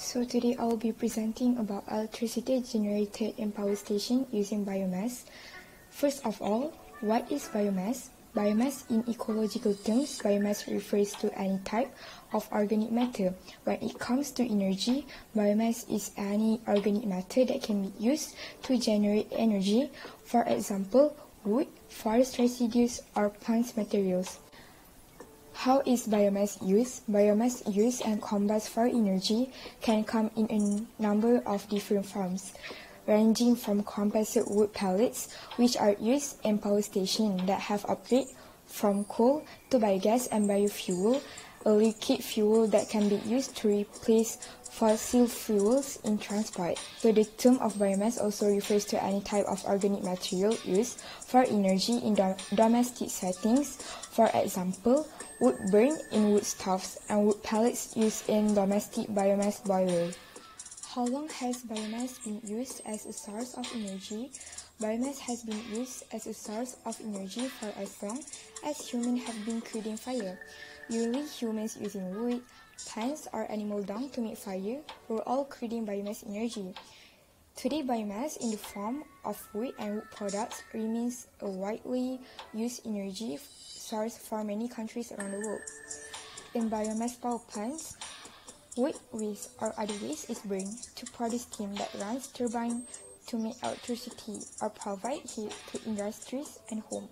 So today I will be presenting about electricity generated in power station using biomass. First of all, what is biomass? Biomass in ecological terms, biomass refers to any type of organic matter. When it comes to energy, biomass is any organic matter that can be used to generate energy, for example, wood, forest residues, or plant materials. How is biomass used? Biomass used and combust for energy can come in a number of different forms, ranging from compressed wood pellets, which are used in power stations that have operate from coal to biogas and biofuel, a liquid fuel that can be used to replace fossil fuels in transport. So the term of biomass also refers to any type of organic material used for energy in domestic settings, for example, wood burned in wood stoves and wood pellets used in domestic biomass boiler. How long has biomass been used as a source of energy? Biomass has been used as a source of energy for as long as humans have been creating fire. Usually humans using wood, plants or animal dung to make fire were all creating biomass energy. Today, biomass in the form of wood and wood products remains a widely used energy source for many countries around the world. In biomass power plants, wood waste or other waste is burned to produce steam that runs turbines to make electricity or provide heat to industries and homes.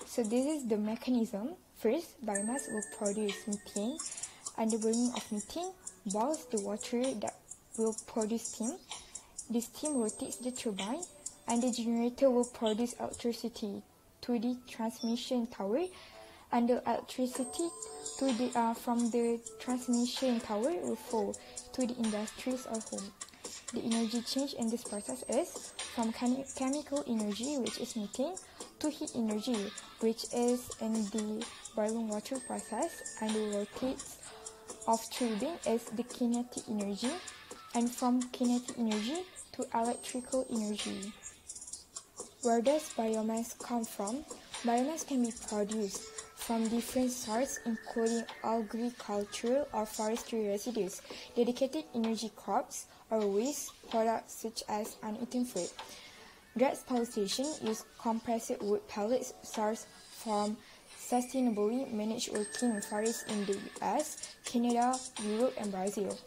So this is the mechanism. First, biomass will produce methane, and the burning of methane boils the water that will produce steam. The steam rotates the turbine, and the generator will produce electricity to the transmission tower, and the electricity from the transmission tower will flow to the industries or home. The energy change in this process is from chemical energy, which is methane, to heat energy, which is in the boiling water process, and the rotates of turbine is the kinetic energy, and from kinetic energy to electrical energy. Where does biomass come from? Biomass can be produced from different sources, including agricultural or forestry residues, dedicated energy crops, or waste products such as uneaten food. Drax Power Station use compressed wood pellets sourced from sustainably managed working forests in the US, Canada, Europe, and Brazil,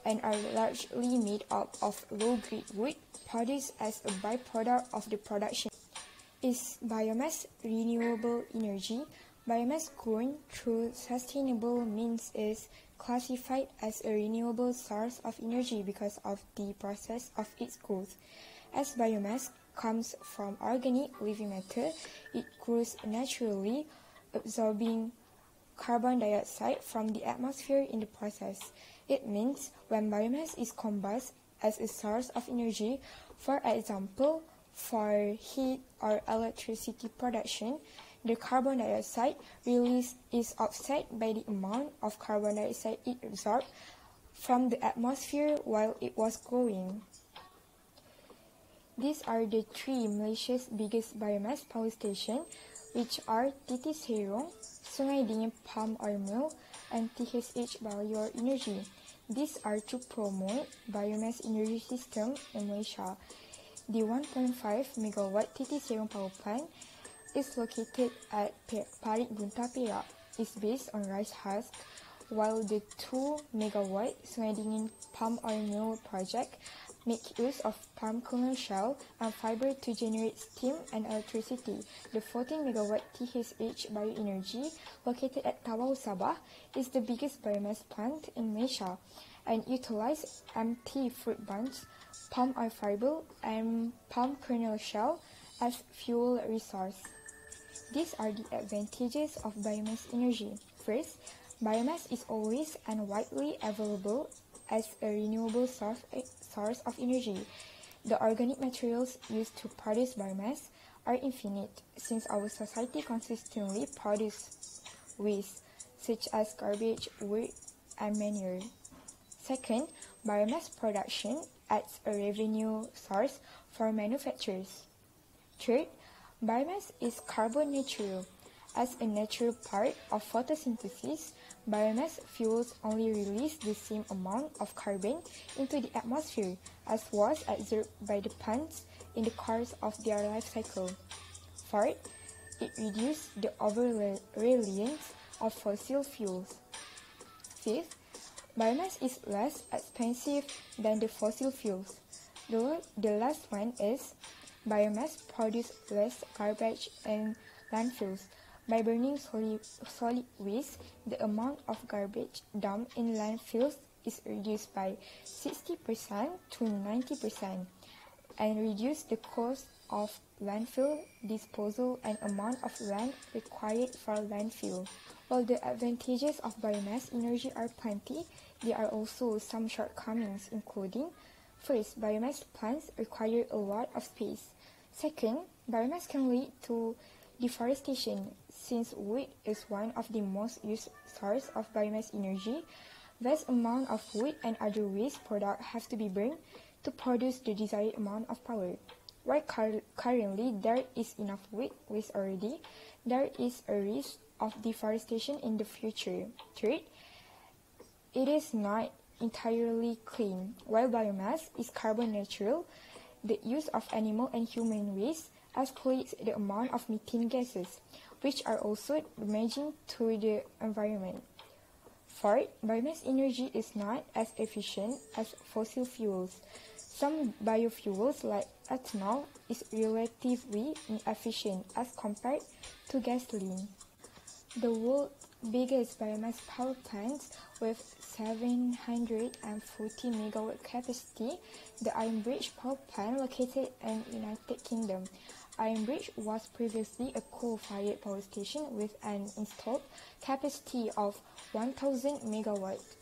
and are largely made up of low-grade wood produced as a byproduct of the production. Is biomass renewable energy? Biomass grown through sustainable means is classified as a renewable source of energy because of the process of its growth. As biomass comes from organic living matter, it grows naturally, absorbing carbon dioxide from the atmosphere in the process. It means when biomass is combusted as a source of energy, for example, for heat or electricity production, the carbon dioxide release is offset by the amount of carbon dioxide it absorbed from the atmosphere while it was growing. These are the three Malaysia's biggest biomass power stations, which are TT Serong, Sungai Dingin Palm Oil Mill, and THH Balyor Energy. These are to promote biomass energy system in Malaysia. The 1.5 megawatt TT Serong power plant is located at Parit Bunta Perak. It's based on rice husk, while the 2 megawatt Sungai Dingin Palm Oil Mill project make use of palm kernel shell and fiber to generate steam and electricity. The 14 megawatt THH Bioenergy, located at Tawau, Sabah, is the biggest biomass plant in Malaysia and utilizes empty fruit bunches, palm oil fiber, and palm kernel shell as fuel resource. These are the advantages of biomass energy. First, biomass is always and widely available as a renewable source of energy. The organic materials used to produce biomass are infinite, since our society consistently produces waste, such as garbage, wood, and manure. Second, biomass production adds a revenue source for manufacturers. Third, biomass is carbon neutral, As a natural part of photosynthesis, biomass fuels only release the same amount of carbon into the atmosphere as was absorbed by the plants in the course of their life cycle. Fourth, it reduces the over-reliance of fossil fuels. Fifth, biomass is less expensive than the fossil fuels. The last one is biomass produces less garbage in landfills. By burning solid waste, the amount of garbage dumped in landfills is reduced by 60% to 90% and reduce the cost of landfill disposal and amount of land required for landfill. While the advantages of biomass energy are plenty, there are also some shortcomings, including: first, biomass plants require a lot of space. Second, biomass can lead to deforestation. Since wood is one of the most used sources of biomass energy, vast amounts of wood and other waste products have to be burned to produce the desired amount of power. While currently there is enough wood waste already, there is a risk of deforestation in the future. Third, it is not entirely clean. While biomass is carbon neutral, the use of animal and human waste escalates the amount of methane gases, which are also damaging to the environment. Fourth, biomass energy is not as efficient as fossil fuels. Some biofuels like ethanol is relatively inefficient as compared to gasoline. The world's biggest biomass power plants with 740 megawatt capacity, the Iron Bridge power plant located in United Kingdom. Iron Bridge was previously a coal-fired power station with an installed capacity of 1,000 megawatts.